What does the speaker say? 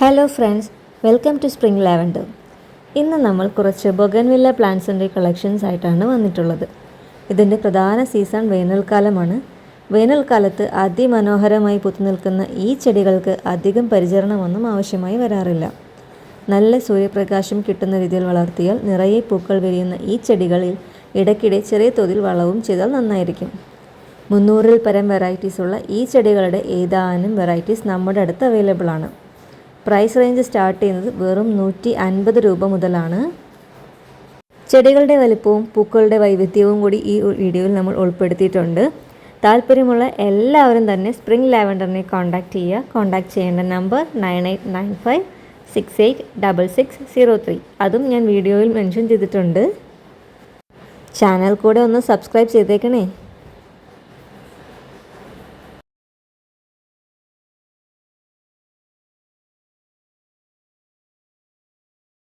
Hello friends, welcome to spring lavender. ഇന്ന് നമ്മൾ കുറച്ച് ബൊഗൻവില്ല പ്ലാന്റ്സിൻ്റെ കളക്ഷൻസ് ആയിട്ടാണ് വന്നിട്ടുള്ളത്. ഇതിൻ്റെ പ്രധാന സീസൺ വേനൽക്കാലമാണ്. വേനൽക്കാലത്ത് അതിമനോഹരമായി പൂത്തുനിൽക്കുന്ന ഈ ചെടികൾക്ക് അധികം പരിചരണമൊന്നും ആവശ്യമായി വരാറില്ല. നല്ല സൂര്യപ്രകാശം കിട്ടുന്ന രീതിയിൽ വളർത്തിയാൽ നിറയെ പൂക്കൾ വിരിയുന്ന ഈ ചെടികളിൽ ഇടയ്ക്കിടെ ചെറിയ തോതിൽ വളവും ചെയ്താൽ നന്നായിരിക്കും. 300-ൽ പരം വെറൈറ്റീസുള്ള ഈ ചെടികളുടെ ഏതാനും വെറൈറ്റീസ് നമ്മുടെ അടുത്ത് അവൈലബിൾ ആണ്. പ്രൈസ് റേഞ്ച് സ്റ്റാർട്ട് ചെയ്യുന്നത് വെറും 150 രൂപ മുതലാണ്. ചെടികളുടെ വലിപ്പവും പൂക്കളുടെ വൈവിധ്യവും കൂടി ഈ വീഡിയോയിൽ നമ്മൾ ഉൾപ്പെടുത്തിയിട്ടുണ്ട്. താല്പര്യമുള്ള എല്ലാവരും തന്നെ സ്പ്രിംഗ് ലാവൻഡറിനെ കോൺടാക്റ്റ് ചെയ്യുക. കോൺടാക്റ്റ് ചെയ്യേണ്ട നമ്പർ 9895686603. അതും ഞാൻ വീഡിയോയിൽ മെൻഷൻ ചെയ്തിട്ടുണ്ട്. ചാനൽ കൂടെ ഒന്ന് സബ്സ്ക്രൈബ് ചെയ്തേക്കണേ.